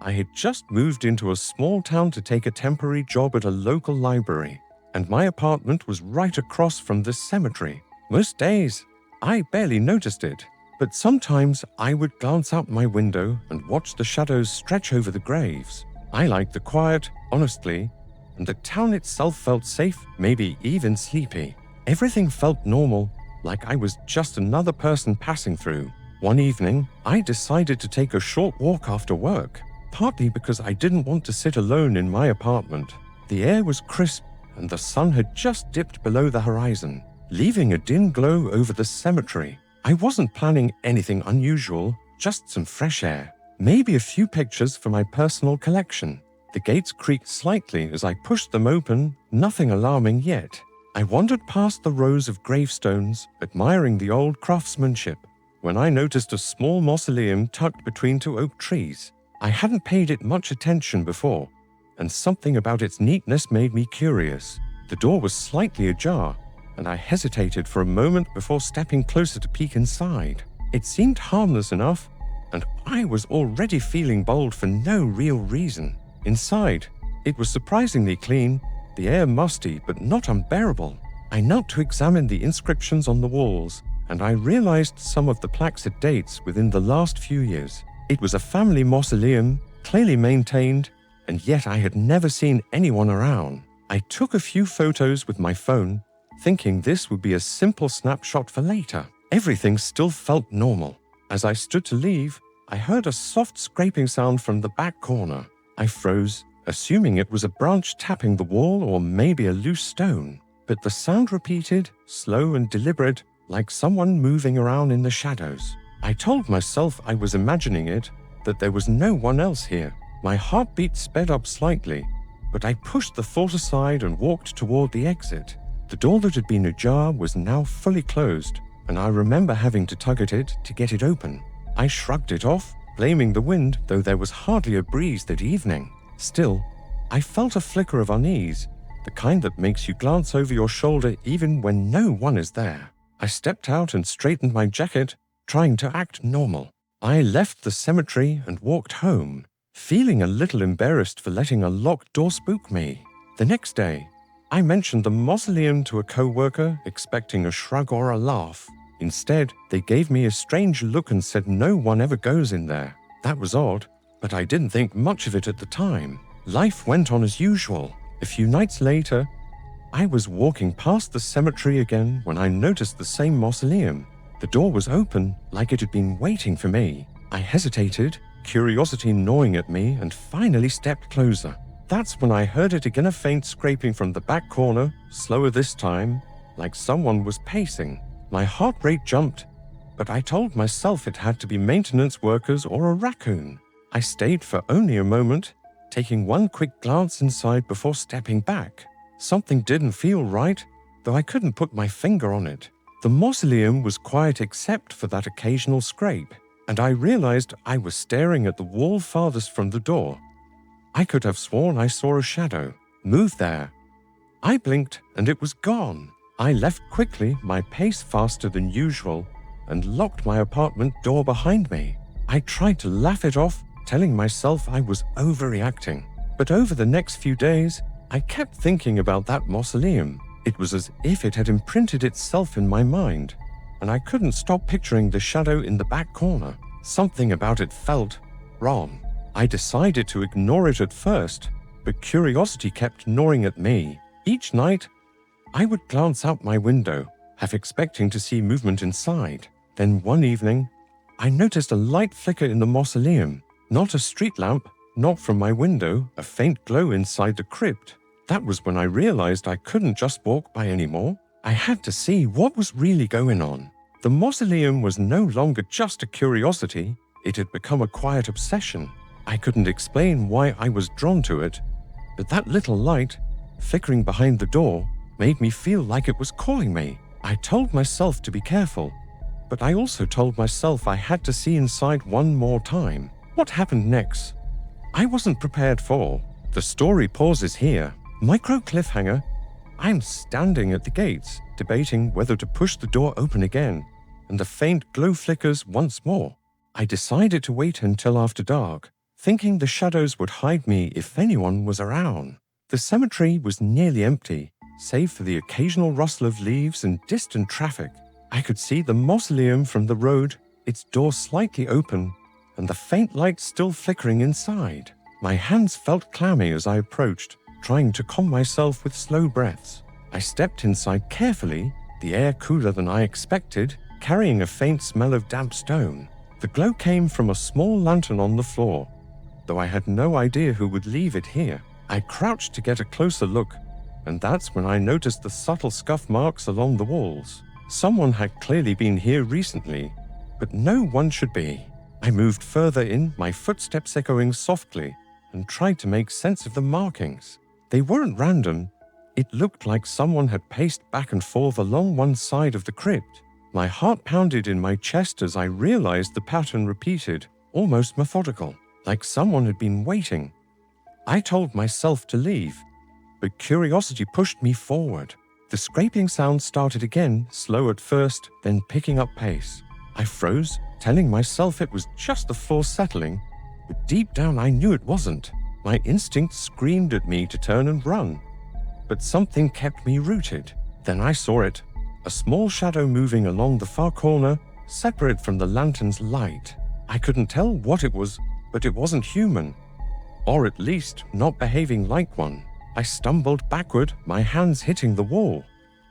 I had just moved into a small town to take a temporary job at a local library, and my apartment was right across from this cemetery. Most days, I barely noticed it, but sometimes I would glance out my window and watch the shadows stretch over the graves. I liked the quiet, honestly, and the town itself felt safe, maybe even sleepy. Everything felt normal, like I was just another person passing through. One evening, I decided to take a short walk after work, partly because I didn't want to sit alone in my apartment. The air was crisp, and the sun had just dipped below the horizon, leaving a dim glow over the cemetery. I wasn't planning anything unusual, just some fresh air, maybe a few pictures for my personal collection. The gates creaked slightly as I pushed them open, nothing alarming yet. I wandered past the rows of gravestones, admiring the old craftsmanship, when I noticed a small mausoleum tucked between two oak trees. I hadn't paid it much attention before, and something about its neatness made me curious. The door was slightly ajar, and I hesitated for a moment before stepping closer to peek inside. It seemed harmless enough, and I was already feeling bold for no real reason. Inside, it was surprisingly clean, the air musty but not unbearable. I knelt to examine the inscriptions on the walls, and I realized some of the plaques had dates within the last few years. It was a family mausoleum, clearly maintained, and yet I had never seen anyone around. I took a few photos with my phone, thinking this would be a simple snapshot for later. Everything still felt normal. As I stood to leave, I heard a soft scraping sound from the back corner. I froze, assuming it was a branch tapping the wall or maybe a loose stone. But the sound repeated, slow and deliberate, like someone moving around in the shadows. I told myself I was imagining it, that there was no one else here. My heartbeat sped up slightly, but I pushed the thought aside and walked toward the exit. The door that had been ajar was now fully closed, and I remember having to tug at it to get it open. I shrugged it off, blaming the wind, though there was hardly a breeze that evening. Still, I felt a flicker of unease, the kind that makes you glance over your shoulder even when no one is there. I stepped out and straightened my jacket, trying to act normal. I left the cemetery and walked home, feeling a little embarrassed for letting a locked door spook me. The next day, I mentioned the mausoleum to a co-worker, expecting a shrug or a laugh. Instead, they gave me a strange look and said no one ever goes in there. That was odd, but I didn't think much of it at the time. Life went on as usual. A few nights later, I was walking past the cemetery again when I noticed the same mausoleum. The door was open, like it had been waiting for me. I hesitated, curiosity gnawing at me, and finally stepped closer. That's when I heard it again, a faint scraping from the back corner, slower this time, like someone was pacing. My heart rate jumped, but I told myself it had to be maintenance workers or a raccoon. I stayed for only a moment, taking one quick glance inside before stepping back. Something didn't feel right, though I couldn't put my finger on it. The mausoleum was quiet except for that occasional scrape, and I realized I was staring at the wall farthest from the door. I could have sworn I saw a shadow move there. I blinked and it was gone. I left quickly, my pace faster than usual, and locked my apartment door behind me. I tried to laugh it off, telling myself I was overreacting. But over the next few days, I kept thinking about that mausoleum. It was as if it had imprinted itself in my mind, and I couldn't stop picturing the shadow in the back corner. Something about it felt wrong. I decided to ignore it at first, but curiosity kept gnawing at me. Each night, I would glance out my window, half expecting to see movement inside. Then one evening, I noticed a light flicker in the mausoleum. Not a street lamp, not from my window, a faint glow inside the crypt. That was when I realized I couldn't just walk by anymore. I had to see what was really going on. The mausoleum was no longer just a curiosity, it had become a quiet obsession. I couldn't explain why I was drawn to it, but that little light, flickering behind the door, made me feel like it was calling me. I told myself to be careful, but I also told myself I had to see inside one more time. What happened next? I wasn't prepared for. The story pauses here. Micro cliffhanger. I'm standing at the gates, debating whether to push the door open again, and the faint glow flickers once more. I decided to wait until after dark, thinking the shadows would hide me if anyone was around. The cemetery was nearly empty, save for the occasional rustle of leaves and distant traffic. I could see the mausoleum from the road, its door slightly open, and the faint light still flickering inside. My hands felt clammy as I approached, trying to calm myself with slow breaths. I stepped inside carefully, the air cooler than I expected, carrying a faint smell of damp stone. The glow came from a small lantern on the floor, though I had no idea who would leave it here. I crouched to get a closer look, and that's when I noticed the subtle scuff marks along the walls. Someone had clearly been here recently, but no one should be. I moved further in, my footsteps echoing softly, and tried to make sense of the markings. They weren't random. It looked like someone had paced back and forth along one side of the crypt. My heart pounded in my chest as I realized the pattern repeated, almost methodical, like someone had been waiting. I told myself to leave, but curiosity pushed me forward. The scraping sound started again, slow at first, then picking up pace. I froze, telling myself it was just the floor settling, but deep down I knew it wasn't. My instinct screamed at me to turn and run, but something kept me rooted. Then I saw it, a small shadow moving along the far corner, separate from the lantern's light. I couldn't tell what it was, but it wasn't human, or at least not behaving like one. I stumbled backward, my hands hitting the wall,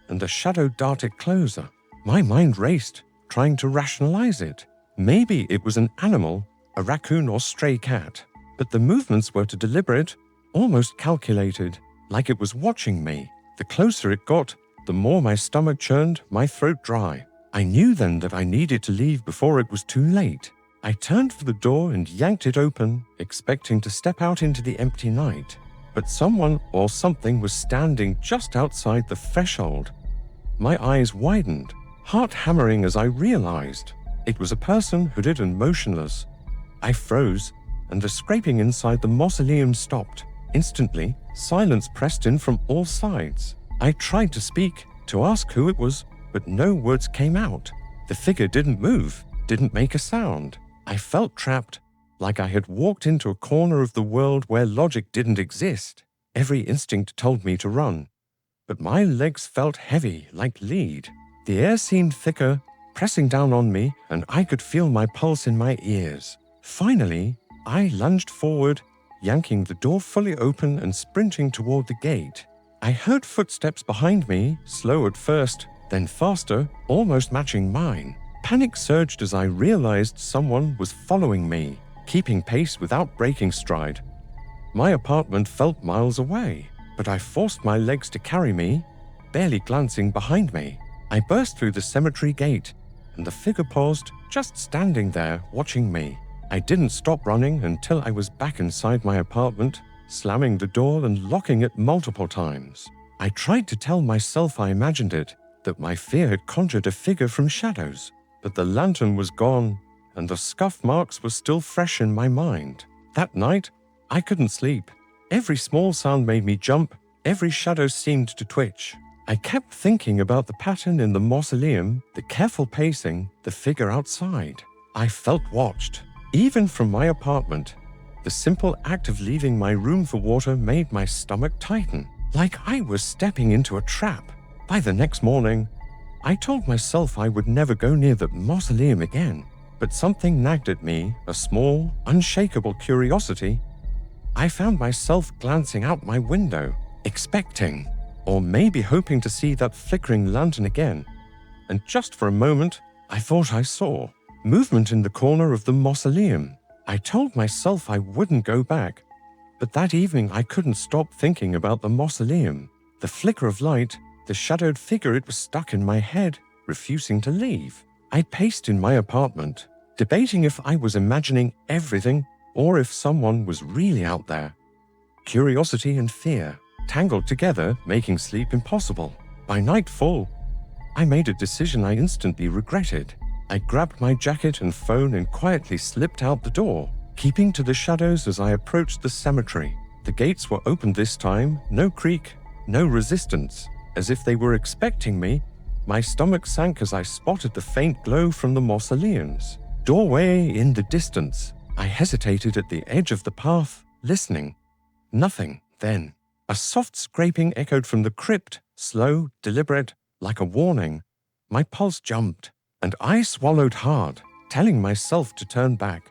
and the shadow darted closer. My mind raced, trying to rationalize it. Maybe it was an animal, a raccoon or stray cat, but the movements were deliberate, almost calculated, like it was watching me. The closer it got, the more my stomach churned, my throat dry. I knew then that I needed to leave before it was too late. I turned for the door and yanked it open, expecting to step out into the empty night. But someone or something was standing just outside the threshold. My eyes widened, heart hammering as I realized it was a person hooded and motionless. I froze, and the scraping inside the mausoleum stopped. Instantly, silence pressed in from all sides. I tried to speak, to ask who it was, but no words came out. The figure didn't move, didn't make a sound. I felt trapped, like I had walked into a corner of the world where logic didn't exist. Every instinct told me to run, but my legs felt heavy, like lead. The air seemed thicker, pressing down on me, and I could feel my pulse in my ears. Finally, I lunged forward, yanking the door fully open and sprinting toward the gate. I heard footsteps behind me, slow at first, then faster, almost matching mine. Panic surged as I realized someone was following me, keeping pace without breaking stride. My apartment felt miles away, but I forced my legs to carry me, barely glancing behind me. I burst through the cemetery gate, and the figure paused, just standing there, watching me. I didn't stop running until I was back inside my apartment, slamming the door and locking it multiple times. I tried to tell myself I imagined it, that my fear had conjured a figure from shadows, but the lantern was gone, and the scuff marks were still fresh in my mind. That night, I couldn't sleep. Every small sound made me jump, every shadow seemed to twitch. I kept thinking about the pattern in the mausoleum, the careful pacing, the figure outside. I felt watched, even from my apartment. The simple act of leaving my room for water made my stomach tighten, like I was stepping into a trap. By the next morning, I told myself I would never go near the mausoleum again, but something nagged at me, a small, unshakable curiosity. I found myself glancing out my window, expecting, or maybe hoping to see that flickering lantern again. And just for a moment, I thought I saw movement in the corner of the mausoleum. I told myself I wouldn't go back, but that evening I couldn't stop thinking about the mausoleum. The flicker of light, the shadowed figure, it was stuck in my head, refusing to leave. I paced in my apartment, debating if I was imagining everything or if someone was really out there. Curiosity and fear tangled together, making sleep impossible. By nightfall, I made a decision I instantly regretted. I grabbed my jacket and phone and quietly slipped out the door, keeping to the shadows as I approached the cemetery. The gates were open this time, no creak, no resistance. As if they were expecting me, my stomach sank as I spotted the faint glow from the mausoleum's doorway in the distance. I hesitated at the edge of the path, listening. Nothing, then. A soft scraping echoed from the crypt, slow, deliberate, like a warning. My pulse jumped, and I swallowed hard, telling myself to turn back.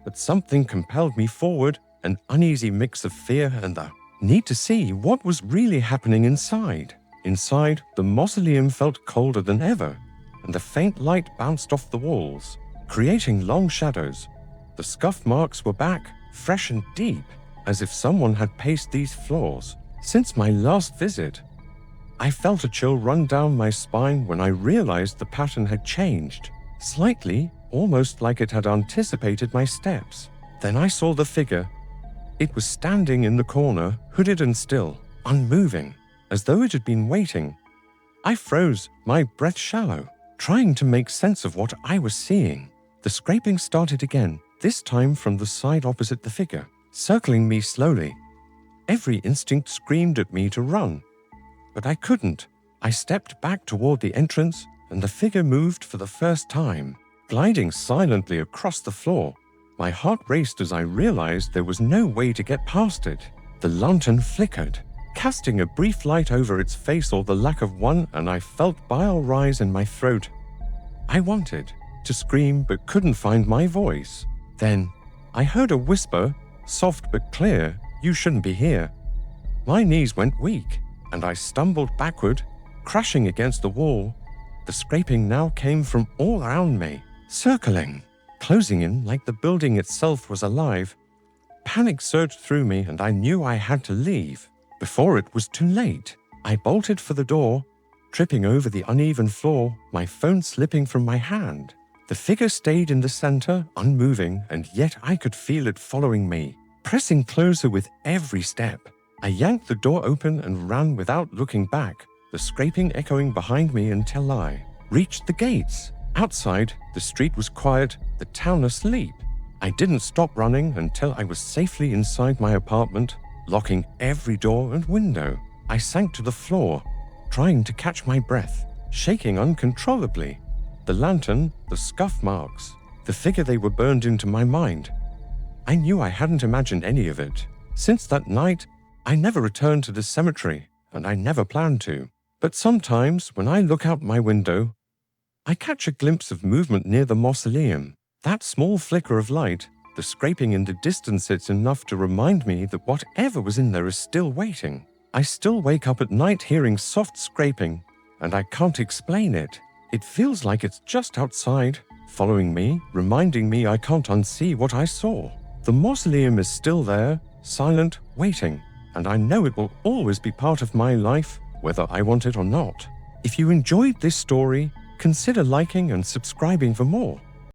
But something compelled me forward, an uneasy mix of fear and the need to see what was really happening inside. Inside, the mausoleum felt colder than ever, and the faint light bounced off the walls, creating long shadows. The scuff marks were back, fresh and deep, as if someone had paced these floors since my last visit. I felt a chill run down my spine when I realized the pattern had changed, slightly, almost like it had anticipated my steps. Then I saw the figure. It was standing in the corner, hooded and still, unmoving, as though it had been waiting. I froze, my breath shallow, trying to make sense of what I was seeing. The scraping started again, this time from the side opposite the figure, circling me slowly. Every instinct screamed at me to run, but I couldn't. I stepped back toward the entrance, and the figure moved for the first time, gliding silently across the floor. My heart raced as I realized there was no way to get past it. The lantern flickered, casting a brief light over its face or the lack of one, and I felt bile rise in my throat. I wanted to scream but couldn't find my voice. Then I heard a whisper, soft but clear, "You shouldn't be here." My knees went weak, and I stumbled backward, crashing against the wall. The scraping now came from all around me, circling, closing in like the building itself was alive. Panic surged through me, and I knew I had to leave before it was too late. I bolted for the door, tripping over the uneven floor, my phone slipping from my hand. The figure stayed in the center, unmoving, and yet I could feel it following me, pressing closer with every step. I yanked the door open and ran without looking back, the scraping echoing behind me until I reached the gates. Outside, the street was quiet, the town asleep. I didn't stop running until I was safely inside my apartment, locking every door and window. I sank to the floor, trying to catch my breath, shaking uncontrollably. The lantern, the scuff marks, the figure, they were burned into my mind. I knew I hadn't imagined any of it. Since that night, I never returned to the cemetery, and I never planned to. But sometimes, when I look out my window, I catch a glimpse of movement near the mausoleum. That small flicker of light, the scraping in the distance, it's enough to remind me that whatever was in there is still waiting. I still wake up at night hearing soft scraping, and I can't explain it. It feels like it's just outside, following me, reminding me I can't unsee what I saw. The mausoleum is still there, silent, waiting, and I know it will always be part of my life, whether I want it or not. If you enjoyed this story, consider liking and subscribing for more.